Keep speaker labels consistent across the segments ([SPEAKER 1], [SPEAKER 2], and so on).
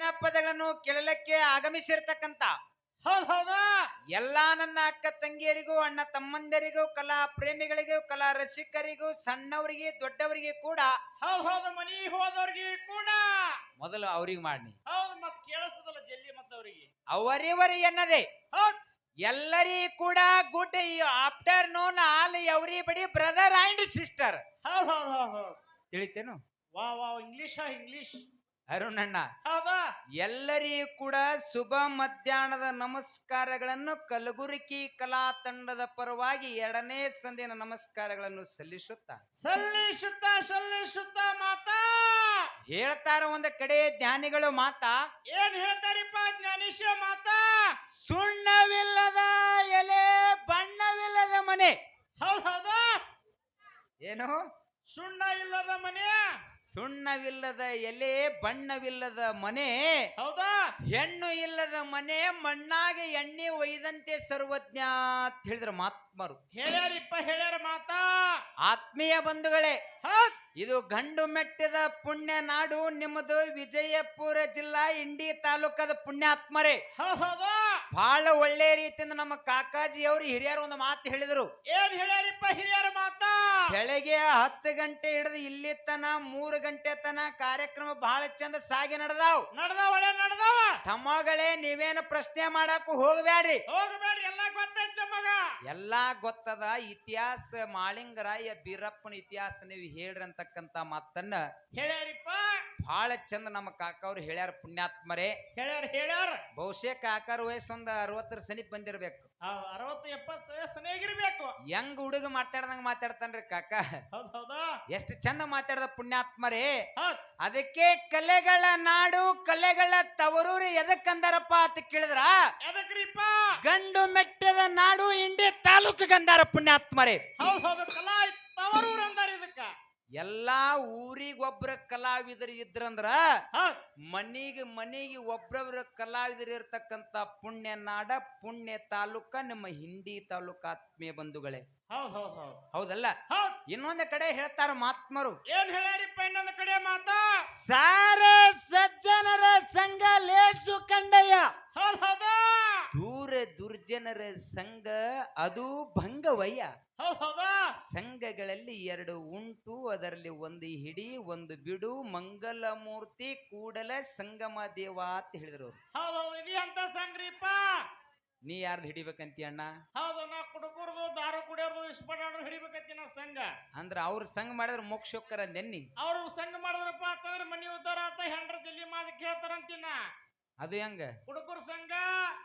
[SPEAKER 1] ಜನಪದಗಳನ್ನು ಕೇಳಲಿಕ್ಕೆ ಆಗಮಿಸಿರ್ತಕ್ಕಂತ
[SPEAKER 2] ಹೌದಾ
[SPEAKER 1] ಎಲ್ಲಾ ನನ್ನ ಅಕ್ಕ ತಂಗಿಯರಿಗೂ ಅಣ್ಣ ತಮ್ಮಂದರಿಗೂ ಕಲಾ ಪ್ರೇಮಿಗಳಿಗೂ ಕಲಾ ರಸಿಕರಿಗೂ ಸಣ್ಣವರಿಗೆ ದೊಡ್ಡವರಿಗೆ ಕೂಡ
[SPEAKER 2] ಹೌದು ಮನಿ ಹೋದವ್ರಿಗೆ ಕೂಡ
[SPEAKER 1] ಮೊದಲು ಅವ್ರಿಗೆ ಮಾಡಿ
[SPEAKER 2] ಹೌದು ಮತ್ ಕೇಳಿಸ್ತದಲ್ಲ ಜಲ್ದಿ ಮತ್ತ ಅವ್ರಿಗೆ
[SPEAKER 1] ಅವರಿವರಿ ಎನ್ನದೆ
[SPEAKER 2] ಹೌದ್
[SPEAKER 1] ಎಲ್ಲರಿ ಕೂಡ ಗುಡ್ ಆಫ್ಟರ್ನೂನ್ ಆಲ್ ಎವ್ರಿ ಬಡಿ ಬ್ರದರ್ ಅಂಡ್ ಸಿಸ್ಟರ್
[SPEAKER 2] ಹೌದು
[SPEAKER 1] ತಿಳಿತೇನು
[SPEAKER 2] ವಾ ಇಂಗ್ಲಿಷ್
[SPEAKER 1] ಅರುಣಣ್ಣ
[SPEAKER 2] ಹೌದಾ
[SPEAKER 1] ಎಲ್ಲರಿಗೂ ಕೂಡ ಶುಭ ಮಧ್ಯಾಹ್ನದ ನಮಸ್ಕಾರಗಳನ್ನು ಕಲಬುರಗಿ ಕಲಾ ತಂಡದ ಪರವಾಗಿ ಎರಡನೇ ಸಂದಿನ ನಮಸ್ಕಾರಗಳನ್ನು
[SPEAKER 2] ಸಲ್ಲಿಸುತ್ತಾ ಮಾತಾ
[SPEAKER 1] ಹೇಳ್ತಾರ ಒಂದ ಕಡೆ ಜ್ಞಾನಿಗಳು ಮಾತಾ
[SPEAKER 2] ಏನ್ ಹೇಳ್ತಾರಿಪ್ಪ ಜ್ಞಾನೇಶ ಮಾತಾ
[SPEAKER 1] ಸುಣ್ಣವಿಲ್ಲದ ಎಲೆ ಬಣ್ಣವಿಲ್ಲದ ಮನೆ
[SPEAKER 2] ಹೌದಾ
[SPEAKER 1] ಏನು
[SPEAKER 2] ಸುಣ್ಣ ಇಲ್ಲದ ಮನೆ
[SPEAKER 1] ಸುಣ್ಣವಿಲ್ಲದ ಎಲೆ ಬಣ್ಣವಿಲ್ಲದ ಮನೆ
[SPEAKER 2] ಹೌದಾ
[SPEAKER 1] ಹೆಣ್ಣು ಇಲ್ಲದ ಮನೆ ಮಣ್ಣಾಗೆ ಎಣ್ಣೆ ಒಯ್ದಂತೆ ಸರ್ವಜ್ಞ ಅಂತ ಹೇಳಿದ್ರ ಮಹಾತ್ಮರು
[SPEAKER 2] ಹೇಳ್ಯಾರ ಮಾತಾ
[SPEAKER 1] ಆತ್ಮೀಯ ಬಂಧುಗಳೇ
[SPEAKER 2] ಹೌದ್
[SPEAKER 1] ಇದು ಗಂಡು ಮೆಟ್ಟಿದ ಪುಣ್ಯ ನಾಡು ನಿಮ್ಮದು ವಿಜಯಪುರ ಜಿಲ್ಲಾ ಇಂಡಿ ತಾಲೂಕದ ಪುಣ್ಯಾತ್ಮರೇ
[SPEAKER 2] ಹೌದಾ
[SPEAKER 1] ಬಹಳ ಒಳ್ಳೆ ರೀತಿಯಿಂದ ನಮ್ಮ ಕಾಕಾಜಿ ಅವರು ಹಿರಿಯರು ಒಂದು ಮಾತು ಹೇಳಿದರು
[SPEAKER 2] ಏನ್ ಹೇಳ್ಯಾರಿಪ್ಪ ಹಿರಿಯರ ಮಾತಾ
[SPEAKER 1] ಬೆಳಗ್ಗೆ 10 ಗಂಟೆ ಹಿಡಿದು ಇಲ್ಲಿ ತನ 3 ಗಂಟೆ ತನ ಕಾರ್ಯಕ್ರಮ ಬಹಳ ಚಂದ ಸಾಗಿ ನಡೆದಾವ್ ತಮ್ಮಗಳೇ ನೀವೇನು ಪ್ರಶ್ನೆ ಮಾಡಾಕು ಹೋಗಬೇಡ್ರಿ
[SPEAKER 2] ಎಲ್ಲಾ ಗೊತ್ತೈತೆ ಮಗ
[SPEAKER 1] ಎಲ್ಲಾ ಗೊತ್ತದ ಇತಿಹಾಸ ಮಾಳಿಂಗರಾಯ ಬೀರಪ್ಪನ ಇತಿಹಾಸ ನೀವು ಹೇಳ್ರಿ ಅಂತಕ್ಕಂತ ಮಾತನ್ನ
[SPEAKER 2] ಹೇಳ್ಯಾರಿಪ್ಪ
[SPEAKER 1] ಬಹಳ ಚಂದ ನಮ್ಮ ಕಾಕ ಅವ್ರು ಹೇಳ್ಯಾರ ಪುಣ್ಯಾತ್ಮರೇ
[SPEAKER 2] ಹೇಳ್ಯಾರ
[SPEAKER 1] ಬಹುಶಃ ಕಾಕಾರ ವಯಸ್ಸು ಒಂದ್ 60 ಸನಿಪ್ ಬಂದಿರ್ಬೇಕು
[SPEAKER 2] 60-70 ವಯಸ್ಸನಾಗಿರ್ಬೇಕು
[SPEAKER 1] ಹೆಂಗ್ ಹುಡುಗ ಮಾತಾಡ್ದಂಗ ಮಾತಾಡ್ತಾನ್ರಿ ಕಾಕ
[SPEAKER 2] ಹೌದಾ
[SPEAKER 1] ಎಷ್ಟು ಚಂದ ಮಾತಾಡ್ದ ಪುಣ್ಯಾತ್ಮರೇ
[SPEAKER 2] ಹೌದ್
[SPEAKER 1] ಅದಕ್ಕೆ ಕಲೆಗಳ ನಾಡು ಕಲೆಗಳ ತವರೂರು ಎದಕ್ಕಂದಾರಪ್ಪ ಅಂತ ಕೇಳಿದ್ರ
[SPEAKER 2] ಎದಕ್ರಿಪ್ಪ
[SPEAKER 1] ಗಂಡು ಮೆಟ್ಟದ ನಾಡು ಇಂಡಿ ತಾಲೂಕು ಗಂದಾರ ಪುಣ್ಯಾತ್ಮರೇ
[SPEAKER 2] ಹೌದು ಕಲಾ ತವರೂರು ಅಂದಾರ ಇದಕ್ಕ
[SPEAKER 1] ಎಲ್ಲಾ ಊರಿಗೊಬ್ರ ಕಲಾವಿದರು ಇದ್ರಂದ್ರ
[SPEAKER 2] ಹೌದ್
[SPEAKER 1] ಮನಿಗೆ ಒಬ್ರೊಬ್ರ ಕಲಾವಿದರು ಇರ್ತಕ್ಕಂತ ಪುಣ್ಯ ನಾಡ ಪುಣ್ಯ ತಾಲೂಕ ನಿಮ್ಮ ಹಿಂಡಿ ತಾಲೂಕ ಆತ್ಮೀಯ ಬಂಧುಗಳೇ ಹೌದಲ್ಲ ಇನ್ನೊಂದ ಕಡೆ ಹೇಳ್ತಾರ ಮಹಾತ್ಮರು
[SPEAKER 2] ಏನ್ ಹೇಳ್ಯಾರಿಪ್ಪ ಇನ್ನೊಂದ ಕಡೆ ಮಾತಾ
[SPEAKER 1] ಸಾರ ಸಜ್ಜನರ ಸಂಘ ಲೇಸು ಕಂಡಯ್ಯ
[SPEAKER 2] ಹೌದಾ
[SPEAKER 1] ದೂರ ದುರ್ಜನರ ಸಂಘ ಅದು ಭಂಗವಯ್ಯ
[SPEAKER 2] ಹೌದಾ
[SPEAKER 1] ಸಂಘಗಳಲ್ಲಿ 2 ಉಂಟು ಅದರಲ್ಲಿ ಒಂದು ಹಿಡಿ ಒಂದು ಬಿಡು ಮಂಗಲ ಮೂರ್ತಿ ಕೂಡಲ ಸಂಗಮ ದೇವ ಅಂತ ಹೇಳಿದ್ರು
[SPEAKER 2] ಹೌದು ಇದು ಅಂತ ಸಂಗ್ರಿಪ್ಪ
[SPEAKER 1] ನೀ ಯಾರ್ದು ಹಿಡಿಬೇಕಂತಿ ಅಣ್ಣ
[SPEAKER 2] ಹೌದು ನಾ ಕುಡುಕುರ್ದು ದಾರು ಕುಡಿಯೋದು ಇಸ್ಪಡಾಡು ಹಿಡಿಬೇಕಂತಿ ನಾ ಸಂಘ
[SPEAKER 1] ಅಂದ್ರ ಅವ್ರ ಸಂಘ ಮಾಡಿದ್ರ ಮೋಕ್ಷಕ್ಕರ ನೆನ್ನಿ
[SPEAKER 2] ಅವ್ರು ಸಂಘ ಮಾಡಿದ್ರಪ್ಪ ಅಂತಂದ್ರೆ ಮನಿ ಉದ್ದಾರ ಆತ ಹೆಂಡ್ರ ಜಲ್ಲಿ ಮಾದ ಕೇಳ್ತಾರಂತಿನ
[SPEAKER 1] ಅದು ಹೆಂಗ
[SPEAKER 2] ಕುಡುಕುರ್ ಸಂಘ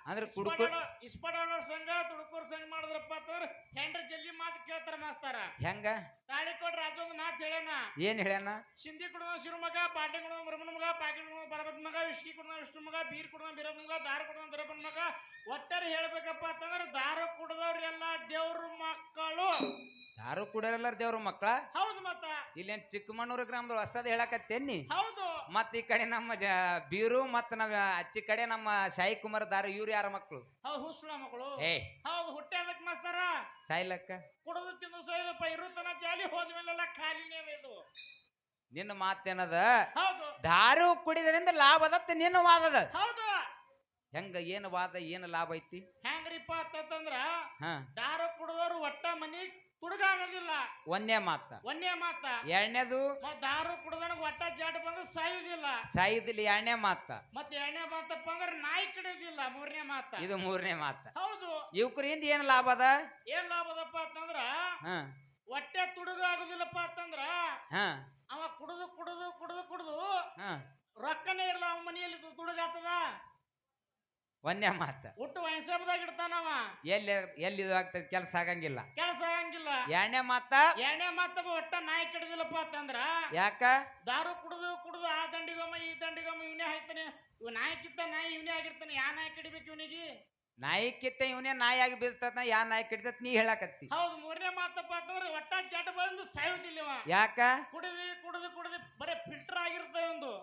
[SPEAKER 1] ಅಂದ್ರೆ ಕುಡುಕುರ್
[SPEAKER 2] ಇಸ್ಪಡಾಡೋ ಸಂಘ ತುಡುಕೂರ್ ಸಂಘ ಮಾಡಿದ್ರಪ್ಪ ಅಂತಂದ್ರೆ ಹೆಂಡ್ರ ಜಲ್ಲಿ ಮಾದ ಕೇಳ್ತಾರ ಮಾಸ್ತಾರ
[SPEAKER 1] ಹೆಂಗ
[SPEAKER 2] ತಾಳಿ ಕೊಟ್ರ ರಾಜೊಂದು ಮಾತು ಹೇಳ್ಯಾನ
[SPEAKER 1] ಏನ್ ಹೇಳ್ಯಾನ
[SPEAKER 2] ಸಿಂಧಿ ಕುಡ್ದ ಶಿರು ಮಗ ಪಾಟಿ ಕುಡ್ದ ಬ್ರಹ್ಮನ ಮಗ ಪಾಕಿಟ್ ಕುಡ್ದ ಪರಬತ್ ಮಗ ವಿಷ್ಕಿ ಕುಡ್ದ ವಿಷ್ಣು ಮಗ ಬೀರ್ ಕುಡ್ದ ಬೀರಪ್ಪ ಮಗ ದಾರ ಕುಡ್ದ ದರಪ್ಪನ ಮಗ ಒಟ್ಟಾರೆ ಹೇಳ್ಬೇಕಪ್ಪ ಅಂತಂದ್ರೆ ದಾರ ಕುಡ್ದವ್ರೆಲ್ಲ ದೇವ್ರ ಮಕ್ಕಳು
[SPEAKER 1] ದಾರು ಕುಡಿಯೋರೆಲ್ಲಾರ ದೇವ್ರ ಮಕ್ಕಳ
[SPEAKER 2] ಹೌದು ಮತ್ತ
[SPEAKER 1] ಇಲ್ಲೇನ್ ಚಿಕ್ಕಮಣ್ಣೂರು ಗ್ರಾಮದವ್ರು ಹೊಸದ ಹೇಳಕತ್ತೇನಿ
[SPEAKER 2] ಹೌದು
[SPEAKER 1] ಮತ್ ಈ ಕಡೆ ನಮ್ಮ ಬೀರು ಮತ್ ನಾವ್ ಅಚ್ಚಿ ಕಡೆ ನಮ್ಮ ಸಾಯಿ ಕುಮಾರ್ ದಾರು ಇವ್ರು ಯಾರ ಮಕ್ಕಳು
[SPEAKER 2] ಹೌದು ಹುಸುಳ ಮಕ್ಕಳು
[SPEAKER 1] ಏ
[SPEAKER 2] ಹೌದು ಹುಟ್ಟೆ ಅದಕ್ಕೆ ಮಾಸ್ತಾರ
[SPEAKER 1] ಸಾಯ್ಲಕ್ಕ
[SPEAKER 2] ಕುಡಿದು ತಿಂದು ಸೊಯ್ದಪ್ಪ ಇರುತ್ತನ ಜಾಲಿ ಹೋದ್ಮೇಲೆಲ್ಲ ಖಾಲಿನೇ ಇದು
[SPEAKER 1] ನಿನ್ನ ಮಾತೇನದ
[SPEAKER 2] ಹೌದು
[SPEAKER 1] ದಾರು ಕುಡಿದ್ರಿಂದ ಲಾಭ ಅದತ್ತ ನಿನ್ನ ವಾದದ
[SPEAKER 2] ಹೌದು
[SPEAKER 1] ಹೆಂಗ ಏನು ವಾದ ಏನು ಲಾಭ ಐತಿ
[SPEAKER 2] ಹೆಂಗ್ರಿಪ್ಪ ಅಂತಂದ್ರ
[SPEAKER 1] ಹಾ
[SPEAKER 2] ದಾರು ಕುಡಿದವ್ರು ಒಟ್ಟ ಮನಿ ತುಡುಗಾಗೋದಿಲ್ಲ
[SPEAKER 1] ಒಂದೇ ಮಾತ ಎರಡನೇದು
[SPEAKER 2] ದಾರು ಕುಡ್ದನ ಒಟ್ಟ ಜಾಡ್ ಬಂದು ಸಾಯುದಿಲ್ಲ
[SPEAKER 1] ಸಾಯುದಿಲ್ಲ ಎರಡನೇ ಮಾತ
[SPEAKER 2] ಮತ್ತೆ ಎರಡನೇ ಮಾತಪ್ಪ ಅಂದ್ರೆ ನಾಯಿ ಕಡಿಯೋದಿಲ್ಲ ಮೂರನೇ ಮಾತ
[SPEAKER 1] ಇದು ಮೂರನೇ ಮಾತ
[SPEAKER 2] ಹೌದು
[SPEAKER 1] ಯುವಕರಿಂದ ಏನ್ ಲಾಭ ಅದ
[SPEAKER 2] ಏನ್ ಲಾಭ ಅದಪ್ಪ ಅಂತಂದ್ರ ಹೊಟ್ಟೆ ತುಡುಗ ಆಗುದಿಲ್ಲಪ್ಪ ಅಂತಂದ್ರ ಅವ ಕುಡಿದು ಕುಡಿದು ಕುಡಿದು ಕುಡಿದು ರೊಕ್ಕನೇ ಇರಲ್ಲ ಅವ ಮನೆಯಲ್ಲಿ ತುಡುಗಾತದ
[SPEAKER 1] ಒಂದೇ ಮಾತ
[SPEAKER 2] ಒಟ್ಟು ವಯಸ್ಸದಾಗ ಇಡ್ತಾನವ
[SPEAKER 1] ಎಲ್ಲಿ ಇದು ಆಗ್ತದೆ ಕೆಲಸ ಆಗಂಗಿಲ್ಲ ಎರಡನೇ ಮಾತ
[SPEAKER 2] ಒಟ್ಟ ನಾಯಿ ಕಡಿದಿಲ್ಲಪ್ಪ ಅಂತಂದ್ರ
[SPEAKER 1] ಯಾಕ
[SPEAKER 2] ದಾರು ಕುಡಿದು ಕುಡಿದು ಆ ದಂಡಿಗೊಮ್ಮ ಈ ದಂಡಿಗೊಮ್ಮ ಇವನೇ ಹಾಯ್ತಾನೆ ಇವ್ ನಾಯಿಕಿತ್ತ ನಾಯಿ ಇವನೇ ಆಗಿರ್ತಾನೆ ಯಾ ನಾಯಿ ಕಡಿಬೇಕು ಇವನಿಗೆ
[SPEAKER 1] ನಾಯಿಕಿತ್ತ ಇವನೇ ನಾಯಿ ಆಗಿ ಬೀಳ್ತಾನ ಯಾ ನಾಯಿ ಕಡಿತತ್ ನೀ ಹೇಳಕತ್ತಿ
[SPEAKER 2] ಹೌದು ಮೂರನೇ ಮಾತಪ್ಪ ಅಂತಂದ್ರೆ ಒಟ್ಟ ಜಡ್ ಬಂದು ಸಾಯುದಿಲ್ಲ
[SPEAKER 1] ಯಾಕ
[SPEAKER 2] ಕುಡಿದು ಕುಡಿದು ಕುಡಿದು ಬರೀ ಫಿಲ್ಟರ್ ಆಗಿರ್ತವೆ ಒಂದು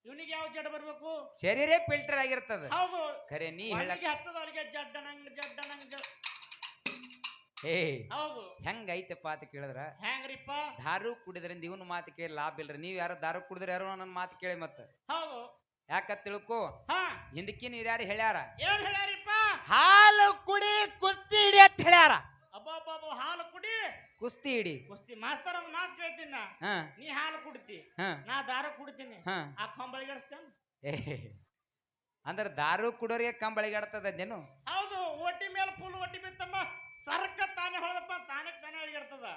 [SPEAKER 2] ಇವನಿಗೆ ಯಾವ ಜಡ್ ಬರ್ಬೇಕು
[SPEAKER 1] ಶರೀರ ಫಿಲ್ಟರ್ ಆಗಿರ್ತದ
[SPEAKER 2] ಹೌದು
[SPEAKER 1] ಖರೆ ನೀ
[SPEAKER 2] ಹೇಳಕ್ಕೆ ಹಚ್ಚದ ಅಲ್ಲಿಗೆ ಜಡ್ಡನಂಗ
[SPEAKER 1] ಏ
[SPEAKER 2] ಹೌದು
[SPEAKER 1] ಹೆಂಗ ಐತಪ್ಪ ಅಂತ ಕೇಳಿದ್ರ
[SPEAKER 2] ಹೆಂಗ್ರಿಪ್ಪ
[SPEAKER 1] ದಾರು ಕುಡಿದ್ರಿಂದ ಇವನ್ ಮಾತು ಕೇಳಿ ಲಾಭ ಇಲ್ರಿ ನೀವ್ ಯಾರು ದಾರು ಕುಡಿದ್ರ ಯಾರು ನನ್ನ ಮಾತು ಕೇಳಿ ಮತ್ತ
[SPEAKER 2] ಹೌದು
[SPEAKER 1] ಯಾಕ ತಿಳ್ಕೊ,
[SPEAKER 2] ಹಾ
[SPEAKER 1] ಹಿಂದಕಿನ ಹಿರಿಯರು ಹೇಳ್ಯಾರ,
[SPEAKER 2] ಏನ್ ಹೇಳ್ಯಾರಿಪ್ಪ?
[SPEAKER 1] ಹಾಲು ಕುಡಿ ಕುಸ್ತಿ ಹಿಡಿ ಅಂತ ಹೇಳ್ಯಾರ.
[SPEAKER 2] ಅಬ್ಬಬ್ಬಬ್ಬ, ಹಾಲು ಕುಡಿ
[SPEAKER 1] ಕುಸ್ತಿ ಹಿಡಿ.
[SPEAKER 2] ಕುಸ್ತಿ ಮಾಸ್ತರ್ ಒಂದ್ ಮಾತು ಕೇಳ್ತೀನಿ ನಾ.
[SPEAKER 1] ಹ
[SPEAKER 2] ನೀ ಹಾಲು ಕುಡ್ತಿ,
[SPEAKER 1] ಹ
[SPEAKER 2] ನಾ ದಾರ ಕುಡ್ತೀನಿ,
[SPEAKER 1] ಹ
[SPEAKER 2] ಆ ಕಂಬಳಿಗಡಿಸ್ತೇನೆ.
[SPEAKER 1] ಅಂದ್ರ ದಾರು ಕುಡೋರಿಗೆ ಕಂಬಳಿಗಾಡ್ತದೇನು?
[SPEAKER 2] ಹೌದು, ಒಟ್ಟಿ ಮೇಲೆ ಫುಲ್ ಒಟ್ಟಿ ಬಿತ್ತಮ್ಮ, ಸರ್ಕ ತಾನೇ ಹೊಳದಪ್ಪ, ತಾನೇ ತಾನೇ ಅಳಿಗಾಡ್ತದ.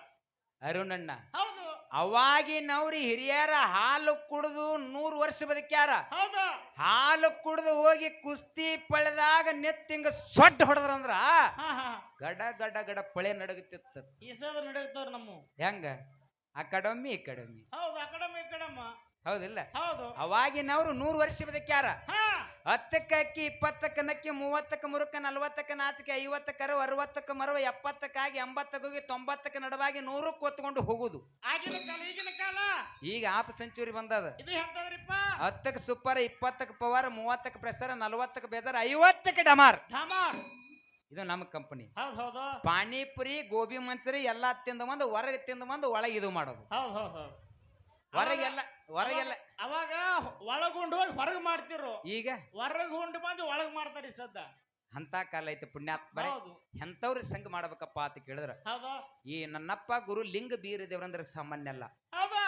[SPEAKER 1] ಅರುಣಣ್ಣ,
[SPEAKER 2] ಹೌದು
[SPEAKER 1] ಅವಾಗಿನವ್ರಿ ಹಿರಿಯರ ಹಾಲು ಕುಡಿದು 100 ವರ್ಷ ಬದುಕ್ಯಾರ.
[SPEAKER 2] ಹೌದು,
[SPEAKER 1] ಹಾಲು ಕುಡಿದು ಹೋಗಿ ಕುಸ್ತಿ ಪಳೆದಾಗ ನೆತ್ತಿಂಗ ಸೊಡ್ಡ ಹೊಡೆದ್ರಂದ್ರ
[SPEAKER 2] ಹಾ ಹಾ
[SPEAKER 1] ಗಡ ಗಡ ಗಡ ಪಳೆ ನಡಗುತ್ತಿತ್ತ.
[SPEAKER 2] ಈಸದ ನಡೀತಾರ ನಮ್ಮ.
[SPEAKER 1] ಹೆಂಗ? ಆ ಕಡೊಮ್ಮಿ ಈ ಕಡೊಮ್ಮಿ.
[SPEAKER 2] ಹೌದು, ಆ ಕಡಮ್ಮ ಈ ಕಡಮ್ಮ.
[SPEAKER 1] ಹೌದಿಲ್ಲ?
[SPEAKER 2] ಹೌದು,
[SPEAKER 1] ಅವಾಗಿನವ್ರು 100 ವರ್ಷ ಬದುಕ್ಯಾರ.
[SPEAKER 2] ಹಾ
[SPEAKER 1] 10ಕ್ಕೆ ಅಕ್ಕಿ, 20ಕ್ಕೆ ನಕ್ಕಿ, 30ಕ್ಕೆ ಮುರುಕ, 40ಕ್ಕೆ ನಾಚಿಕೆ, 50ಕ್ಕೆ ಕರು, 60ಕ್ಕೆ ಮರವ, 70ಕ್ಕಾಗಿ, 80ಕ್ಕೆ ಹೋಗಿ, 90ಕ್ಕೆ ನಡವಾಗಿ 100ಕ್ಕೆ ಹೊತ್ಕೊಂಡು ಹೋಗುದು.
[SPEAKER 2] ಆಗಿನ ಕಾಲ ಈಗಿನ ಕಾಲ
[SPEAKER 1] ಈಗ ಹಾಫ್ ಸೆಂಚುರಿ ಬಂದದ.
[SPEAKER 2] ಇದು ಎಂತದ್ರಿಪ್ಪ?
[SPEAKER 1] 10ಕ್ಕೆ ಸೂಪರ್, 20ಕ್ಕೆ ಪವರ್, 30ಕ್ಕೆ ಪ್ರೆಸರ್, 40ಕ್ಕೆ ಬೇಜಾರ್, 50ಕ್ಕೆ ಡಮಾರ್.
[SPEAKER 2] ಢಮಾರ್.
[SPEAKER 1] ಇದು ನಮ್ಮ ಕಂಪನಿ.
[SPEAKER 2] ಹೌದು ಹೌದು
[SPEAKER 1] ಪಾನಿಪುರಿ, ಗೋಬಿ ಮಂಚೂರಿ ಎಲ್ಲಾ ತಿಂದ ಬಂದು ಹೊರಗೆ ತಿಂದ ಬಂದು ಒಳಗೆ ಇದು ಮಾಡೋದು.
[SPEAKER 2] ಹೌದು ಹೌದು ಹೌದು.
[SPEAKER 1] ಹೊರಗೆಲ್ಲ
[SPEAKER 2] ಅವಾಗ ಒಳಗುಂಡು ಹೋಗಿ ಹೊರಗ್ ಮಾಡ್ತಿರು,
[SPEAKER 1] ಈಗ
[SPEAKER 2] ಹೊರಗ್ ಉಂಡು ಬಂದು ಒಳಗ್ ಮಾಡ್ತಾರ ಈ ಸದ್ದ.
[SPEAKER 1] ಅಂತ ಕಾಲ ಐತೆ ಪುಣ್ಯಾತ್ಮರೇ.
[SPEAKER 2] ಹೌದು
[SPEAKER 1] ಎಂತವ್ರ ಸಂಘ ಮಾಡ್ಬೇಕಪ್ಪ ಅಂತ ಕೇಳಿದ್ರ,
[SPEAKER 2] ಹೌದು
[SPEAKER 1] ಈ ನನ್ನಪ್ಪ ಗುರು ಲಿಂಗ ಬೀರ ದೇವ್ರಂದ್ರ ಸಾಮಾನ್ಯ ಅಲ್ಲ.
[SPEAKER 2] ಹೌದಾ,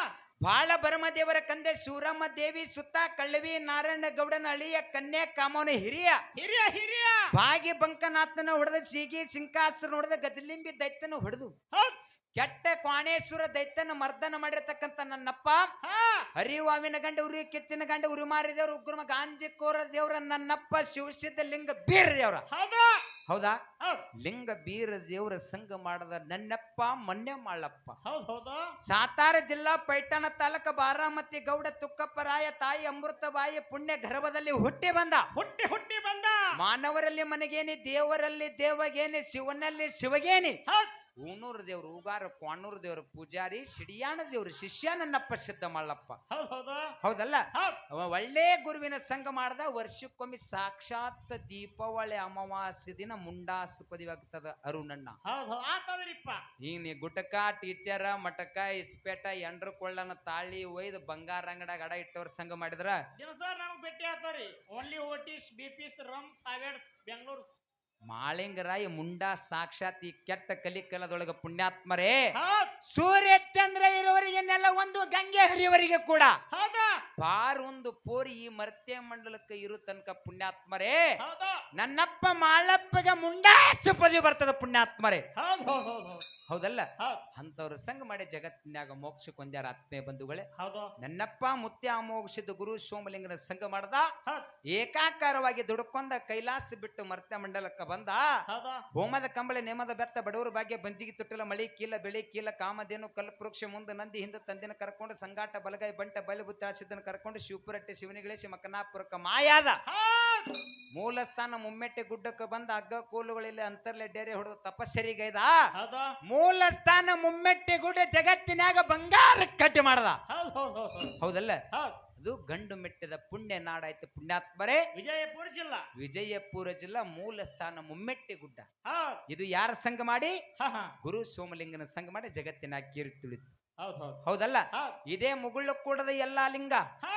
[SPEAKER 1] ಬಾಳ ಭರಮದೇವರ ಕಂದೆ ಶಿವರಾಮ ದೇವಿ ಸುತ್ತ ಕಳ್ಳವಿ ನಾರಾಯಣ ಗೌಡನ ಅಳಿಯ ಕನ್ಯಾ ಕಾಮನ ಹಿರಿಯ
[SPEAKER 2] ಹಿರಿಯ ಹಿರಿಯ
[SPEAKER 1] ಭಾಗಿ ಬಂಕನಾಥನ ಹೊಡೆದ ಸೀಗಿ ಸಿಂಕಾಸುರ ಹೊಡೆದ ಗಜಲಿಂಬಿ ದೈತ್ಯನ ಹೊಡೆದು
[SPEAKER 2] ಹೌದ್
[SPEAKER 1] ಕೆಟ್ಟ ಕ್ವಾಣೇಶ್ವರ ದೈತ್ಯನ ಮರ್ದನ ಮಾಡಿರ್ತಕ್ಕಂಥ ನನ್ನಪ್ಪ
[SPEAKER 2] ಹಾ
[SPEAKER 1] ಹರಿವಾವಿನ ಗಂಡ ಉರಿ ಕೆಚ್ಚಿನ ಗಂಡ ಉರಿ ಮಾರಿದೇವ್ರ ಉಗ್ರಮ ಗಾಂಜಿಕೋರ ದೇವ್ರ ನನ್ನಪ್ಪ ಶಿವಸಿದ್ಧ ಲಿಂಗ ಬೀರ ದೇವ್ರ.
[SPEAKER 2] ಹೌದಾ
[SPEAKER 1] ಹೌದಾ?
[SPEAKER 2] ಹೌದ್
[SPEAKER 1] ಲಿಂಗ ಬೀರ ದೇವ್ರ ಸಂಘ ಮಾಡದ ನನ್ನಪ್ಪ ಮೊನ್ನೆ ಮಾಳಪ್ಪ.
[SPEAKER 2] ಹೌದ್ ಹೌದಾ
[SPEAKER 1] ಸಾತಾರ ಜಿಲ್ಲಾ ಪೈಠಣ ತಾಲೂಕ ಬಾರಾಮತಿ ಗೌಡ ತುಕ್ಕಪ್ಪರಾಯ ತಾಯಿ ಅಮೃತಬಾಯಿ ಪುಣ್ಯ ಗರ್ಭದಲ್ಲಿ ಹುಟ್ಟಿ ಬಂದ.
[SPEAKER 2] ಹುಟ್ಟಿ ಹುಟ್ಟಿ ಬಂದ.
[SPEAKER 1] ಮಾನವರಲ್ಲಿ ಮನೆಗೇನಿ, ದೇವರಲ್ಲಿ ದೇವಗೇನಿ, ಶಿವನಲ್ಲಿ ಶಿವಗೇನಿ.
[SPEAKER 2] ಹೌದ್
[SPEAKER 1] ಊನೂರು ದೇವ್ರು, ಉಗಾರ ಕ್ವಾಣೂರು ದೇವ್ರು, ಪೂಜಾರಿ ಸಿಡಿಯಾಣ ದೇವ್ರು, ಶಿಷ್ಯ ನನ್ನಪ್ಪ ಸಿದ್ಧ ಮಲ್ಲಪ್ಪ.
[SPEAKER 2] ಹೌದ್ ಹೌದಾ
[SPEAKER 1] ಹೌದಲ್ಲ?
[SPEAKER 2] ಹೌದ್
[SPEAKER 1] ಅವ ಒಳ್ಳೆ ಗುರುವಿನ ಸಂಘ ಮಾಡ್ದ. ವರ್ಷಕ್ಕೊಮ್ಮೆ ಸಾಕ್ಷಾತ್ ದೀಪಾವಳಿ ಅಮಾವಾಸ್ಯ ದಿನ ಮುಂಡಾಸು ಪದಿವಾಗ್ತದ ಅರುಣಣ್ಣ.
[SPEAKER 2] ಹೌದ್ ಹೌದ್ ಆತದ್ರಿಪ್ಪ.
[SPEAKER 1] ಈಗ ನೀ ಗುಟಕ ಟೀಚರ ಮಟಕ ಇಸ್ಪೇಟ ಎಂಡ್ರ ಕೊಳ್ಳನ ತಾಳಿ ಒಯ್ದು ಬಂಗಾರ ಅಂಗಡಾಗ ಅಡ ಇಟ್ಟವ್ರ ಸಂಘ ಮಾಡಿದ್ರ
[SPEAKER 2] ದಿವಸ ನಮ್ಗೆ ಭೇಟಿ ಆತಾರಿ. ಓನ್ಲಿ ಓಟಿಸ್ ಬಿಪಿಸ್ ರಮ್ಸ್ ಹಾವೇಡ್ಸ್ ಬೆಂಗಳೂರು
[SPEAKER 1] ಮಾಳಿಂಗರಾಯ ಮುಂಡಾ ಸಾಕ್ಷಾತ್ ಈ ಕೆಟ್ಟ ಕಲಿಕಲದೊಳಗ ಪುಣ್ಯಾತ್ಮರೇ.
[SPEAKER 2] ಹೌದ್
[SPEAKER 1] ಸೂರ್ಯ ಚಂದ್ರ ಇರುವವರಿಗೆನ್ನೆಲ್ಲ ಒಂದು ಗಂಗೆ ಹರಿಯವರಿಗೆ ಕೂಡ
[SPEAKER 2] ಹೌದಾ
[SPEAKER 1] ಪಾರ್ ಒಂದು ಪೋರಿ ಈ ಮರ್ತ್ಯ ಮಂಡಲಕ್ಕೆ ಇರು ತನಕ ಪುಣ್ಯಾತ್ಮರೇ.
[SPEAKER 2] ಹೌದಾ
[SPEAKER 1] ನನ್ನಪ್ಪ ಮಾಳಪ್ಪಗೆ ಮುಂಡಾಸು ಪದವಿ ಬರ್ತದ ಪುಣ್ಯಾತ್ಮರೇ.
[SPEAKER 2] ಹೌದ್ ಹೌದ್ ಹೌದ್ ಹೌದ್
[SPEAKER 1] ಹೌದಲ್ಲ?
[SPEAKER 2] ಹೌದ್
[SPEAKER 1] ಅಂತವ್ರ ಸಂಘ ಮಾಡಿ ಜಗತ್ತಿನಾಗ ಮೋಕ್ಷ ಕೊಂದ್ಯಾರ ಆತ್ಮೀಯ ಬಂಧುಗಳೇ.
[SPEAKER 2] ಹೌದು
[SPEAKER 1] ನನ್ನಪ್ಪ ಮುತ್ಯ ಅಮೋಕ್ಷದ ಗುರು ಸೋಮಲಿಂಗನ ಸಂಘ ಮಾಡ್ದ.
[SPEAKER 2] ಹೌದ್
[SPEAKER 1] ಏಕಾಕಾರವಾಗಿ ದುಡುಕೊಂಡ ಕೈಲಾಸ ಬಿಟ್ಟು ಮರ್ತ್ಯ ಮಂಡಲಕ್ಕ ಬಂದ.
[SPEAKER 2] ಹೌದಾ
[SPEAKER 1] ಹೋಮದ ಕಂಬಳಿ ನೇಮದ ಬೆತ್ತ ಬಡವರು ಭಾಗ್ಯ ಬಂಜಿಗೆ ತುಟ್ಟಿಲ ಮಳಿ ಕೀಲ ಬೆಳಿ ಕೀಲ ಕಾಮಧೇನು ಕಲ್ಪವೃಕ್ಷ ಮುಂದೆ ನಂದಿ ಹಿಂದೆ ತಂದಿನ ಕರ್ಕೊಂಡು ಸಂಗಾಟ ಬಲಗೈ ಬಂಟ ಬಲಿಬುತ್ತಾಸಿದ್ದನ ಕರ್ಕೊಂಡು ಶಿವಪುರಟ್ಟೆ ಶಿವನಿಗಳೇಶಿ ಮಕನಾಪುರಕ್ಕ ಮಾಯಾದ.
[SPEAKER 2] ಹೌದ್
[SPEAKER 1] ಮೂಲ ಸ್ಥಾನ ಮುಮ್ಮೆಟ್ಟೆ ಗುಡ್ಡಕ್ಕೆ ಬಂದ ಹಗ್ಗ ಕೋಲುಗಳಲ್ಲಿ ಅಂತರ್ಲೆ ಡೇರೆ ಹೊಡೆದು ತಪಸ್ಸರಿಗೈದ.
[SPEAKER 2] ಹೌದಾ
[SPEAKER 1] ಮೂಲ ಸ್ಥಾನ ಮುಮ್ಮೆಟ್ಟೆ ಗುಡ್ಡ ಜಗತ್ತಿನಾಗ ಬಂಗಾರ ಕಟ್ಟಿ ಮಾಡದ.
[SPEAKER 2] ಹೌದ್ ಹೌದ್ ಹೌದ್ ಹೌದ್
[SPEAKER 1] ಹೌದಲ್ಲ?
[SPEAKER 2] ಹೌದ್
[SPEAKER 1] ಅದು ಗಂಡು ಮೆಟ್ಟಿದ ಪುಣ್ಯ ನಾಡಾಯ್ತು ಪುಣ್ಯಾತ್ಮರೇ.
[SPEAKER 2] ವಿಜಯಪುರ ಜಿಲ್ಲಾ
[SPEAKER 1] ವಿಜಯಪುರ ಜಿಲ್ಲಾ ಮೂಲ ಸ್ಥಾನ ಮುಮ್ಮೆಟ್ಟೆ ಗುಡ್ಡ.
[SPEAKER 2] ಹೌದ್
[SPEAKER 1] ಇದು ಯಾರ ಸಂಘ ಮಾಡಿ?
[SPEAKER 2] ಹಾ ಹಾ
[SPEAKER 1] ಗುರು ಸೋಮಲಿಂಗನ ಸಂಘ ಮಾಡಿ ಜಗತ್ತಿನಾಗ ಕೀರ್ತಿ ತುಳಿತು.
[SPEAKER 2] ಹೌದ್ ಹೌದ್
[SPEAKER 1] ಹೌದಲ್ಲ?
[SPEAKER 2] ಹೌದ್
[SPEAKER 1] ಇದೇ ಮುಗುಳ್ಳು ಕೂಡದ ಎಲ್ಲಾ ಲಿಂಗ
[SPEAKER 2] ಹಾ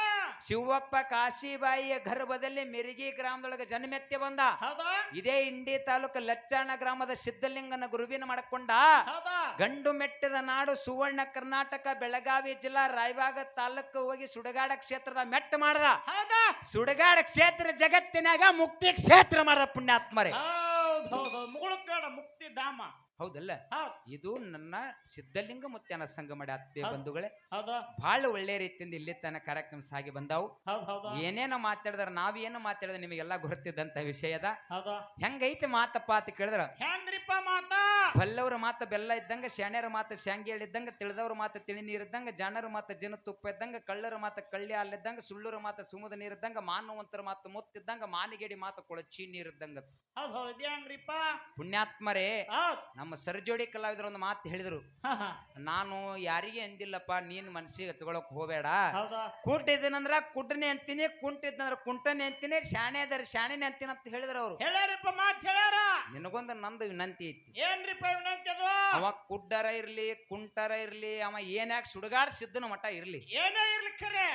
[SPEAKER 1] ಶಿವಪ್ಪ ಕಾಶಿಬಾಯಿಯ ಗರ್ಭದಲ್ಲಿ ಮಿರಿಗಿ ಗ್ರಾಮದೊಳಗೆ ಜನ್ಮೆತ್ತಿ ಬಂದ.
[SPEAKER 2] ಹೌದಾ
[SPEAKER 1] ಇದೇ ಇಂಡಿ ತಾಲೂಕು ಲಚ್ಚಾಣ ಗ್ರಾಮದ ಸಿದ್ಧಲಿಂಗನ ಗುರುವಿನ ಮಾಡ್ಕೊಂಡ.
[SPEAKER 2] ಹೌದಾ
[SPEAKER 1] ಗಂಡು ಮೆಟ್ಟಿದ ನಾಡು ಸುವರ್ಣ ಕರ್ನಾಟಕ ಬೆಳಗಾವಿ ಜಿಲ್ಲಾ ರಾಯಬಾಗ ತಾಲೂಕು ಹೋಗಿ ಸುಡಗಾಡ ಕ್ಷೇತ್ರದ ಮೆಟ್ಟ ಮಾಡ್ದ.
[SPEAKER 2] ಹೌದಾ
[SPEAKER 1] ಸುಡಗಾಡ ಕ್ಷೇತ್ರ ಜಗತ್ತಿನಾಗ ಮುಕ್ತಿ ಕ್ಷೇತ್ರ ಮಾಡ್ದ ಪುಣ್ಯಾತ್ಮರೇ.
[SPEAKER 2] ಹೌದ್ ಹೌದ್ ಹೌದ್ ಮುಗುಳುಕಾಡ ಮುಕ್ತಿ ಧಾಮ.
[SPEAKER 1] ಹೌದಲ್ಲ?
[SPEAKER 2] ಹೌದ್
[SPEAKER 1] ಇದು ನನ್ನ ಸಿದ್ಧಲಿಂಗ ಮುತ್ಯನ ಸಂಘ ಮಾಡಿ ಆತ್ಮೀಯ
[SPEAKER 2] ಹೌದ್.
[SPEAKER 1] ಬಂಧುಗಳೇ.
[SPEAKER 2] ಹೌದಾ
[SPEAKER 1] ಬಹಳ ಒಳ್ಳೆ ರೀತಿಯಿಂದ ಇಲ್ಲಿ ತನ ಕಾರ್ಯಕ್ರಮ ಸಾಗಿ ಬಂದಾವು.
[SPEAKER 2] ಹೌದ್ ಹೌದಾ
[SPEAKER 1] ಏನೇನ ಮಾತಾಡಿದ್ರ ನಾವೇನು ಮಾತಾಡಿದ್ರೆ ನಿಮಗೆಲ್ಲ ಗೊತ್ತಿದ್ದಂತ ವಿಷಯದ.
[SPEAKER 2] ಹೌದಾ
[SPEAKER 1] ಹೆಂಗೈತೆ ಮಾತಪ್ಪ ಅಂತ ಕೇಳಿದ್ರ,
[SPEAKER 2] ಹೆಂಗ್ರಿಪ್ಪ ಮಾತಾ?
[SPEAKER 1] ಬಲ್ಲವ್ರ ಮಾತು ಬೆಲ್ಲ ಇದ್ದಂಗ, ಶಾಣ್ಯರ ಮಾತು ಶಾಂಗಿ ಹೇಳಿದ್ದಂಗ, ತಿಳಿದವ್ರ ಮಾತು ತಿಳಿ ನೀರಿದ್ದಂಗ, ಜಾಣರ ಮಾತು ಜನ ತುಪ್ಪ ಇದ್ದಂಗ, ಕಳ್ಳರ ಮಾತು ಕಳ್ಳಿ ಅಲ್ಲಿದ್ದಂಗ, ಸುಳ್ಳರ ಮಾತು ಸುಮದ ನೀರಿದ್ದಂಗ, ಮಾನವಂತರ ಮಾತು ಮುತ್ತಿದ್ದಂಗ, ಮಾನಿಗೇಡಿ ಮಾತು ಕೊಳಚಿ ನೀರಿದ್ದಂಗ.
[SPEAKER 2] ಹೌದ್ ಹೌದ್ ಇದೇ ಹೆಂಗ್ರಿಪ್ಪ?
[SPEAKER 1] ಪುಣ್ಯಾತ್ಮರೇ,
[SPEAKER 2] ಹೌದ್
[SPEAKER 1] ನಮ್ಮ ಸರಜೋಡಿ ಕಲಾವಿದರು ಒಂದು ಮಾತು ಹೇಳಿದ್ರು.
[SPEAKER 2] ಹಾ ಹಾ
[SPEAKER 1] ನಾನು ಯಾರಿಗೆ ಅಂದಿಲ್ಲಪ್ಪ, ನೀನ್ ಮನ್ಸಿಗೆ ಹಚ್ಕೊಳಕ್ ಹೋಗಬೇಡ.
[SPEAKER 2] ಹೌದಾ
[SPEAKER 1] ಕೂಟಿದ್ದೀನಂದ್ರ ಕುಡ್ಡನೆ ಅಂತೀನಿ, ಕುಂಟಿದ್ನಂದ್ರ ಕುಂಟನೆ ಅಂತೀನಿ, ಶಾಣೆ ಅದರ ಶಾಣೆನೆ ಅಂತೀನಿ ಅಂತ ಹೇಳಿದ್ರು ಅವ್ರು.
[SPEAKER 2] ಹೇಳ್ಯಾರಿಪ್ಪ ಮಾತ್ ಹೇಳ್ಯಾರ.
[SPEAKER 1] ನಿನಗೊಂದು ನಂದು ವಿನಂತಿ ಐತಿ.
[SPEAKER 2] ಏನ್ರಿಪ್ಪ ವಿನಂತಿ ಅದು?
[SPEAKER 1] ಅವ ಕುಡ್ಡರ ಇರ್ಲಿ ಕುಂಟರ ಇರ್ಲಿ, ಅವ ಏನ್ಯಾಕ ಸುಡುಗಾಡ್ ಸಿದ್ದನ ಮಠ ಇರ್ಲಿ,
[SPEAKER 2] ಏನೇ ಇರ್ಲಿ ಖರೆ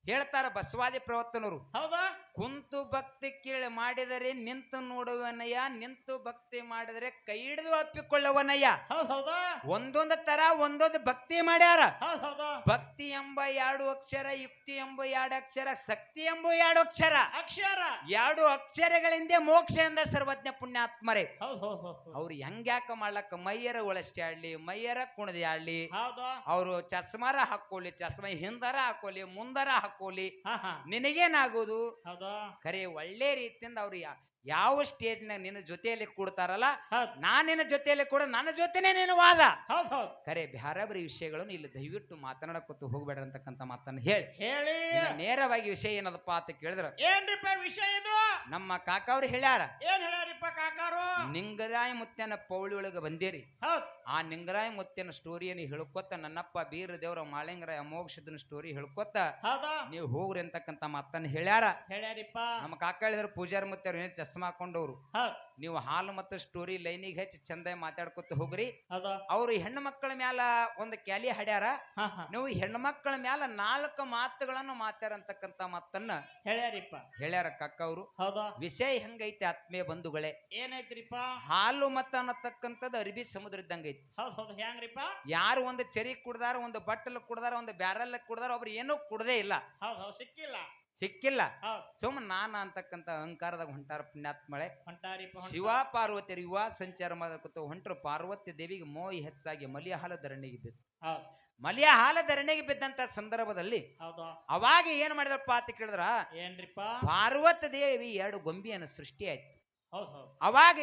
[SPEAKER 1] ಹೇಳ್ತಾರ ಬಸವಾದಿ ಪ್ರವರ್ತನರು.
[SPEAKER 2] ಹೌದಾ
[SPEAKER 1] ಕುಂತು ಭಕ್ತಿ ಕೇಳಿ ಮಾಡಿದರೆ ನಿಂತು ನೋಡುವನಯ್ಯ, ನಿಂತು ಭಕ್ತಿ ಮಾಡಿದರೆ ಕೈ ಹಿಡಿದು ಅಪ್ಪಿಕೊಳ್ಳುವನಯ್ಯ.
[SPEAKER 2] ಹೌದಾ
[SPEAKER 1] ಒಂದೊಂದು ತರ ಒಂದೊಂದು ಭಕ್ತಿ ಮಾಡ್ಯಾರ.
[SPEAKER 2] ಹೌದಾ
[SPEAKER 1] ಭಕ್ತಿ ಎಂಬ 2 ಅಕ್ಷರ, ಯುಕ್ತಿ ಎಂಬ 2 ಅಕ್ಷರ, ಶಕ್ತಿ ಎಂಬ 2 ಅಕ್ಷರ.
[SPEAKER 2] ಅಕ್ಷರ
[SPEAKER 1] 2 ಅಕ್ಷರಗಳಿಂದ ಮೋಕ್ಷ ಎಂದ ಸರ್ವಜ್ಞ ಪುಣ್ಯಾತ್ಮರೇ.
[SPEAKER 2] ಹೌದು
[SPEAKER 1] ಅವ್ರು ಹೆಂಗ್ಯಾಕ ಮಾಡ್ಲಕ್ಕ ಮೈಯರ ಒಳಸ್ಟಿ ಆಡ್ಲಿ, ಮೈಯರ ಕುಣದಿ ಆಡ್ಲಿ,
[SPEAKER 2] ಹೌದಾ
[SPEAKER 1] ಅವರು ಚಸ್ಮಾರ ಹಾಕೋಲಿ, ಚಸ್ಮಾ ಹಿಂದರ ಹಾಕೋಲಿ, ಮುಂದರ ಹಾಕೋಲಿ,
[SPEAKER 2] ಹಾ
[SPEAKER 1] ನಿನಗೇನಾಗೋದು?
[SPEAKER 2] ಹೌದಾ
[SPEAKER 1] ಖರೆ ಒಳ್ಳೆ ರೀತಿಯಿಂದ ಅವ್ರು ಯಾವ ಸ್ಟೇಜ್ನಾಗ ನಿನ್ನ ಜೊತೆಯಲ್ಲಿ ಕೂಡ್ತಾರಲ್ಲ,
[SPEAKER 2] ಹೌದ್
[SPEAKER 1] ನಾನ್ ನಿನ್ನ ಜೊತೆಯಲ್ಲಿ ಕೂಡ ನನ್ನ ಜೊತೆನೆ ನೀನು ವಾದ.
[SPEAKER 2] ಹೌದ್
[SPEAKER 1] ಖರೆ ಬ್ಯಾರಬರಿ ವಿಷಯಗಳನ್ನು ಇಲ್ಲಿ ದಯವಿಟ್ಟು ಮಾತನಾಡಕೊತ್ತು ಹೋಗ್ಬೇಡ್ರಿ ಅಂತಕ್ಕಂಥ ಮಾತನ್ನು ಹೇಳಿ
[SPEAKER 2] ಹೇಳಿ
[SPEAKER 1] ಇನ್ನು ನೇರವಾಗಿ ವಿಷಯ ಏನದಪ್ಪ ಅಂತ ಕೇಳಿದ್ರ,
[SPEAKER 2] ಏನ್ರಿಪ್ಪ ವಿಷಯ ಇದು?
[SPEAKER 1] ನಮ್ಮ ಕಾಕವ್ರು ಹೇಳ್ಯಾರ,
[SPEAKER 2] ಏನ್ ಹೇಳ್ಯಾರಿಪ್ಪ ಕಾಕಾರು?
[SPEAKER 1] ನಿಂಗರಾಯ ಮುತ್ಯನ ಪೌಳಿ ಒಳಗ ಬಂದಿರಿ.
[SPEAKER 2] ಹೌದ್
[SPEAKER 1] ಆ ನಿಂಗರಾಯ ಮುತ್ಯನ ಸ್ಟೋರಿಯನ್ನು ಹೇಳ್ಕೊತ, ನನ್ನಪ್ಪ ಬೀರ ದೇವರ ಮಾಳಿಂಗರಾಯ ಅಮೋಘಸಿದ್ದನ ಸ್ಟೋರಿ ಹೇಳ್ಕೊತ
[SPEAKER 2] ಹೌದಾ
[SPEAKER 1] ನೀವು ಹೋಗ್ರಿ ಅಂತಕ್ಕಂಥ ಮಾತನ್ನು ಹೇಳ್ಯಾರ.
[SPEAKER 2] ಹೇಳ್ಯಾರಿಪ್ಪ.
[SPEAKER 1] ನಮ್ಮ ಕಾಕ ಹೇಳಿದ್ರು ಪೂಜಾರಿ ಮುತ್ಯವ್ರು ಏನ್ ಚಸ್ಮಾ ಹಾಕೊಂಡವ್ರು,
[SPEAKER 2] ಹೌದ್
[SPEAKER 1] ನೀವು ಹಾಲು ಮತ್ತು ಸ್ಟೋರಿ ಲೈನಿಗೆ ಹಚ್ಚಿ ಚಂದ ಮಾತಾಡ್ಕೊತ ಹೋಗ್ರಿ.
[SPEAKER 2] ಹೌದಾ
[SPEAKER 1] ಅವ್ರು ಹೆಣ್ಣು ಮಕ್ಕಳ ಮ್ಯಾಲ ಒಂದು ಕ್ಯಾಲಿ ಹಾಡ್ಯಾರ,
[SPEAKER 2] ಹಾ ಹಾ
[SPEAKER 1] ನೀವು ಹೆಣ್ಣು ಮಕ್ಕಳ ಮ್ಯಾಲ 4 ಮಾತುಗಳನ್ನು ಮಾತಾಡಂತಕ್ಕಂಥ ಮಾತನ್ನ
[SPEAKER 2] ಹೇಳ್ಯಾರಿಪ್ಪ.
[SPEAKER 1] ಹೇಳ್ಯಾರ ಕಾಕ ಅವರು.
[SPEAKER 2] ಹೌದಾ
[SPEAKER 1] ವಿಷಯ ಹೆಂಗೈತೆ ಆತ್ಮೀಯ ಬಂಧುಗಳೇ,
[SPEAKER 2] ಏನಾಯ್ತ್ರಿಪ್ಪ?
[SPEAKER 1] ಹಾಲು ಮತ ಅನ್ನತಕ್ಕಂಥದ್ದು ಅರಿಬಿ ಸಮುದ್ರ ಇದ್ದಂಗೈತಿ.
[SPEAKER 2] ಹೌದ್ ಹೆಂಗ್ರಿಪ್ಪ?
[SPEAKER 1] ಯಾರು ಒಂದು ಚರಿ ಕುಡ್ದಾರ, ಒಂದು ಬಟ್ಟಲ್ ಕುಡ್ದಾರ, ಒಂದು ಬ್ಯಾರಲ್ ಕುಡ್ದಾರ, ಒಬ್ರು ಏನೂ ಕುಡ್ದೇ ಇಲ್ಲ,
[SPEAKER 2] ಹೌದ್ ಸಿಕ್ಕಿಲ್ಲ.
[SPEAKER 1] ಸಿಕ್ಕಿಲ್ಲ.
[SPEAKER 2] ಹೌದ್
[SPEAKER 1] ಸುಮ್ ನಾನ ಅಂತಕ್ಕಂಥ ಅಹಂಕಾರದಾಗ ಹೊಂಟಾರ ಪುಣ್ಯಾತ್ಮಳೆ.
[SPEAKER 2] ಹೊಂಟಾರಿಪ್ಪ
[SPEAKER 1] ಶಿವ ಪಾರ್ವತಿಯರು ಯುವ ಸಂಚಾರ ಮಾಡಕತ್ತ ಹೊಂಟರು. ಪಾರ್ವತಿ ದೇವಿಗೆ ಮೋಯಿ ಹೆಚ್ಚಾಗಿ ಮಲಿಯ ಹಾಲ ಧರಣಿಗೆ ಬಿದ್ದು,
[SPEAKER 2] ಹೌದ್
[SPEAKER 1] ಮಲಿಯ ಹಾಲ ಧರಣಿಗೆ ಬಿದ್ದಂತ ಸಂದರ್ಭದಲ್ಲಿ
[SPEAKER 2] ಹೌದಾ
[SPEAKER 1] ಅವಾಗ ಏನ್ ಮಾಡಿದ್ರಪ್ಪ ಅಂತ ಕೇಳಿದ್ರ,
[SPEAKER 2] ಏನ್ರಿಪ್ಪ?
[SPEAKER 1] ಪಾರ್ವತಿ ದೇವಿ 2 ಗೊಂಬಿಯನ್ನು ಸೃಷ್ಟಿ ಆಯ್ತು.
[SPEAKER 2] ಹೌದ್ ಹೌದ್
[SPEAKER 1] ಅವಾಗ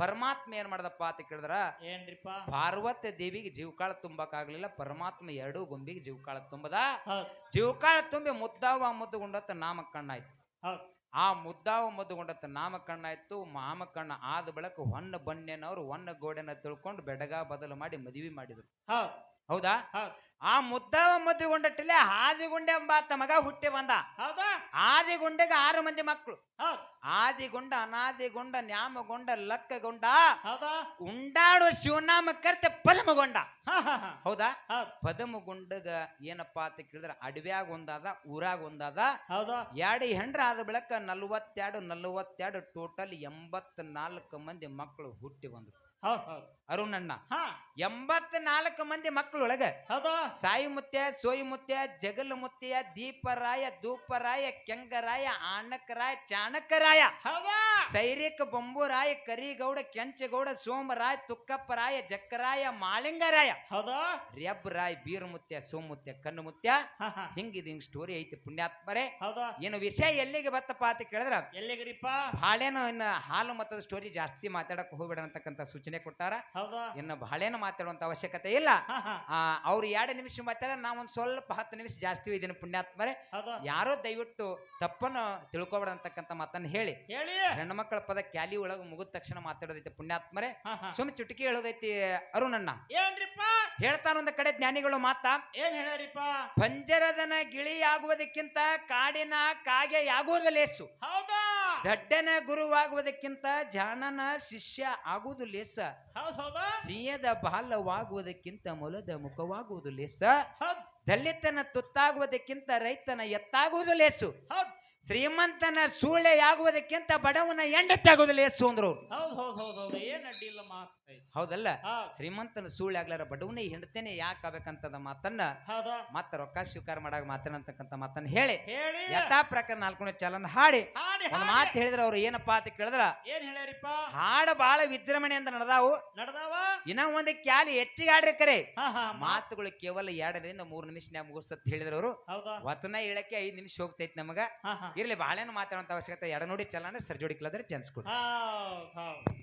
[SPEAKER 1] ಪರಮಾತ್ಮ ಏನ್ ಮಾಡದಪ್ಪ ಅಂತ ಕೇಳಿದ್ರ,
[SPEAKER 2] ಏನ್ರಿಪ್ಪ?
[SPEAKER 1] ಪಾರ್ವತಿ ದೇವಿಗೆ ಜೀವಕಾಳ ತುಂಬಕ್ ಆಗ್ಲಿಲ್ಲ. ಪರಮಾತ್ಮ 2 ಗೊಂಬಿಗೆ ಜೀವಕಾಳ ತುಂಬದ.
[SPEAKER 2] ಹೌದ್
[SPEAKER 1] ಜೀವಕಾಳ ತುಂಬಿ ಮುದ್ದಾವ ಮುದ್ದುಗೊಂಡತ್ತ ನಾಮಕಣ್ಣಾಯ್ತು.
[SPEAKER 2] ಹೌದ್
[SPEAKER 1] ಆ ಮುದ್ದಾವ ಮುದ್ದುಗೊಂಡತ್ತ ನಾಮಕಣ್ಣಾಯ್ತು. ಮಾಮಕಣ್ಣ ಆದ ಬಳಿಕ ಹೊನ್ನ ಬಣ್ಣನವರು ಹೊನ್ನ ಗೋಡೆನ ತಿಳ್ಕೊಂಡು ಬೆಡಗ ಬದಲು ಮಾಡಿ ಮದುವೆ ಮಾಡಿದ್ರು.
[SPEAKER 2] ಹೌದ್
[SPEAKER 1] ಹೌದಾ?
[SPEAKER 2] ಹೌದ್
[SPEAKER 1] ಆ ಮುದ್ದಾವ ಮುದ್ದುಗೊಂಡಟ್ಟಲೆ ಆದಿಗುಂಡೆ ಎಂಬಾತ ಮಗ ಹುಟ್ಟಿ ಬಂದ.
[SPEAKER 2] ಹೌದಾ
[SPEAKER 1] ಆದಿಗುಂಡೆಗೆ 6 ಮಂದಿ ಮಕ್ಕಳು.
[SPEAKER 2] ಹೌದ್
[SPEAKER 1] ಆದಿಗೊಂಡ, ಅನಾದಿಗೊಂಡ, ನ್ಯಾಮಗೊಂಡ, ಲಕ್ಕಗೊಂಡ,
[SPEAKER 2] ಹೌದಾ
[SPEAKER 1] ಉಂಡಾಡು ಶಿವನಾಮ ಕರ್ತೆ ಪದಮಗೊಂಡ.
[SPEAKER 2] ಹಾ ಹಾ ಹಾ
[SPEAKER 1] ಹೌದಾ?
[SPEAKER 2] ಹೌದ್
[SPEAKER 1] ಪದಮಗೊಂಡಗ ಏನಪ್ಪಾ ಅಂತ ಕೇಳಿದ್ರ, ಅಡವ್ಯಾಗ ಒಂದಾದ, ಊರಾಗ ಒಂದಾದ.
[SPEAKER 2] ಹೌದಾ
[SPEAKER 1] 2 ಹೆಂಡ್ರ ಆದ ಬಳಿಕ 42 ಟೋಟಲ್ 84 ಮಂದಿ ಮಕ್ಕಳು ಹುಟ್ಟಿ ಬಂದ್ರು.
[SPEAKER 2] ಹೌದ್ ಹೌದ್
[SPEAKER 1] ಅರುಣಣ್ಣ,
[SPEAKER 2] ಹಾ
[SPEAKER 1] 84 ಮಂದಿ ಮಕ್ಕಳೊಳಗ
[SPEAKER 2] ಹೌದಾ
[SPEAKER 1] ಸಾಯಿ ಮುತ್ಯ, ಸೋಯಿ ಮುತ್ಯ, ಜಗಲ್ ಮುತ್ಯ, ದೀಪರಾಯ, ಧೂಪರಾಯ, ಕೆಂಗರಾಯ, ಆಣಕರಾಯ, ಚಾಣಕರಾಯ,
[SPEAKER 2] ಹೌದಾ
[SPEAKER 1] ಸೈರಿಕ ಬೊಂಬುರಾಯ, ಕರಿಗೌಡ, ಕೆಂಚಗೌಡ, ಸೋಮರಾಯ, ತುಕ್ಕಪ್ಪರಾಯ, ಜಕ್ಕರಾಯ, ಮಾಳಿಂಗರಾಯ,
[SPEAKER 2] ಹೌದಾ
[SPEAKER 1] ರೆಬ್ಬರಾಯ್, ಬೀರಮುತ್ಯ, ಸೋಮುತ್ಯ, ಕಣ್ಣು ಮುತ್ಯ.
[SPEAKER 2] ಹಾ ಹಾ
[SPEAKER 1] ಹಿಂಗ್ ಸ್ಟೋರಿ ಐತಿ ಪುಣ್ಯಾತ್ಮರೇ.
[SPEAKER 2] ಹೌದಾ
[SPEAKER 1] ಏನು ವಿಷಯ ಎಲ್ಲಿಗೆ ಬತ್ತಪ್ಪ ಅಂತ ಕೇಳಿದ್ರ,
[SPEAKER 2] ಎಲ್ಲಿಗ್ರಿಪ್ಪ?
[SPEAKER 1] ಬಾಳೆನು ಇನ್ನು ಹಾಲು ಮತದ ಸ್ಟೋರಿ ಜಾಸ್ತಿ ಮಾತಾಡಕ್ ಹೋಗ್ಬೇಡ ಅಂತಕ್ಕಂಥ ಸೂಚನೆ ಕೊಟ್ಟಾರ.
[SPEAKER 2] ಹೌದಾ
[SPEAKER 1] ಇನ್ನು ಬಾಳೆನು ಮಾತಾಡುವಂತ ಅವಶ್ಯಕತೆ ಇಲ್ಲ.
[SPEAKER 2] ಹಾ ಹಾ
[SPEAKER 1] ಅವ್ರು 2 ನಿಮಿಷ ಮಾತಾಡ, ನಾ ಒಂದ್ ಸ್ವಲ್ಪ 10 ನಿಮಿಷ ಜಾಸ್ತಿ ಇದ್ದೀನಿ ಪುಣ್ಯಾತ್ಮರೇ.
[SPEAKER 2] ಹೌದಾ
[SPEAKER 1] ಯಾರೋ ದಯವಿಟ್ಟು ತಪ್ಪನ್ನು ತಿಳ್ಕೊಬೇಡ ಅಂತಕ್ಕಂಥ ಮಾತನ್ನ ಹೇಳಿ,
[SPEAKER 2] ಹೇಳಿ.
[SPEAKER 1] ಹೆಣ್ಣು ಮಕ್ಕಳ ಪದ ಕ್ಯಾಲಿ ಒಳಗ ಮುಗಿದ ತಕ್ಷಣ ಮಾತಾಡೋದೈತಿ ಪುಣ್ಯಾತ್ಮರೇ.
[SPEAKER 2] ಹಾ ಹಾ
[SPEAKER 1] ಸುಮ್ ಚುಟುಕಿ ಹೇಳೋದೈತಿ ಅರುಣಣ್ಣ.
[SPEAKER 2] ಏನ್ರಿಪ್ಪ?
[SPEAKER 1] ಹೇಳ್ತಾನ ಒಂದ್ ಕಡೆ ಜ್ಞಾನಿಗಳು ಮಾತ,
[SPEAKER 2] ಏನ್ ಹೇಳ್ಯಾರಿಪ್ಪ?
[SPEAKER 1] ಪಂಜರದನ ಗಿಳಿಯಾಗುವುದಕ್ಕಿಂತ ಕಾಡಿನ ಕಾಗೆಯಾಗುವುದು ಲೇಸು,
[SPEAKER 2] ಹೌದಾ
[SPEAKER 1] ದಡ್ಡನ ಗುರುವಾಗುವುದಕ್ಕಿಂತ ಜಾಣನ ಶಿಷ್ಯ ಆಗುವುದು ಲೇಸ,
[SPEAKER 2] ಹೌದ್ ಹೌದಾ
[SPEAKER 1] ಸಿಂಹದ ಬಾಲವಾಗುವುದಕ್ಕಿಂತ ಮೊಲದ ಮುಖವಾಗುವುದು ಲೇಸ,
[SPEAKER 2] ಹೌದ್
[SPEAKER 1] ದಲಿತನ ತುತ್ತಾಗುವುದಕ್ಕಿಂತ ರೈತನ ಎತ್ತಾಗುವುದು ಲೇಸು,
[SPEAKER 2] ಹೌದ್
[SPEAKER 1] ಶ್ರೀಮಂತನ ಸೂಳೆಯಾಗುವುದಕ್ಕಿಂತ ಬಡವನ ಎಂಡತ್ತಾಗುವುದು ಲೇಸು ಅಂದ್ರು.
[SPEAKER 2] ಹೌದ್ ಹೌದ್ ಹೌದ್ ಹೌದು ಏನ್ ಅಡ್ಡಿಲ್ಲ ಮಾತು.
[SPEAKER 1] ಹೌದಲ್ಲ?
[SPEAKER 2] ಹೌದ್
[SPEAKER 1] ಶ್ರೀಮಂತನ ಸೂಳೆ ಆಗ್ಲಾರ ಬಡವನೇ ಹೆಂಡತೇನೆ ಯಾಕೆ ಆಗ್ಬೇಕಂತದ ಮಾತನ್ನ
[SPEAKER 2] ಹೌದಾ
[SPEAKER 1] ಮತ್ತ ರೊಕ್ಕ ಸ್ವೀಕಾರ ಮಾಡಾಗ ಮಾತಾಡಂತಕ್ಕಂಥ ಮಾತನ್ನ ಹೇಳಿ
[SPEAKER 2] ಹೇಳಿ.
[SPEAKER 1] ಯಥಾ ಪ್ರಕಾರ 4 ಚಾಲನ್ ಹಾಡಿ
[SPEAKER 2] ಹಾಡಿ
[SPEAKER 1] ಒಂದ್
[SPEAKER 2] ಹಾಡಿ.
[SPEAKER 1] ಮಾತು ಹೇಳಿದ್ರ ಅವ್ರು ಏನಪ್ಪಾ ಅಂತ ಕೇಳಿದ್ರ,
[SPEAKER 2] ಏನ್ ಹೇಳ್ಯಾರಿಪ್ಪ?
[SPEAKER 1] ಹಾಡು ಬಾಳ ವಿಜೃಂಭಣೆಯಿಂದ ನಡೆದಾವು.
[SPEAKER 2] ನಡ್ದಾವ.
[SPEAKER 1] ಇನ್ನ ಒಂದು ಕ್ಯಾಲಿ ಹೆಚ್ಚಿಗೆ ಹಾಡ್ರಿ ಕರೆ.
[SPEAKER 2] ಹಾ ಹಾ
[SPEAKER 1] ಮಾತುಗಳು ಕೇವಲ 2 ರಿಂದ 3 ನಿಮಿಷ ಮುಗಿಸ್ತತ್ ಹೇಳಿದ್ರ ಅವರು.
[SPEAKER 2] ಹೌದಾ
[SPEAKER 1] ವತನ ಹೇಳಕ್ಕೆ 5 ನಿಮಿಷ ಹೋಗ್ತೈತಿ ನಮಗ.
[SPEAKER 2] ಹಾ ಹಾ
[SPEAKER 1] ಇರ್ಲಿ ಬಾಳೇನು ಮಾತಾಡೋಂತ ಅವಶ್ಯಕತೆ. ಎಡನೋಡಿ ಚಲನ ಸರ್ಜೋಡಿ ಕಲದ್ರೆ ಚಾನ್ಸ್ ಕೊಡಿ.
[SPEAKER 2] ಹೌದ್ ಹೌದ್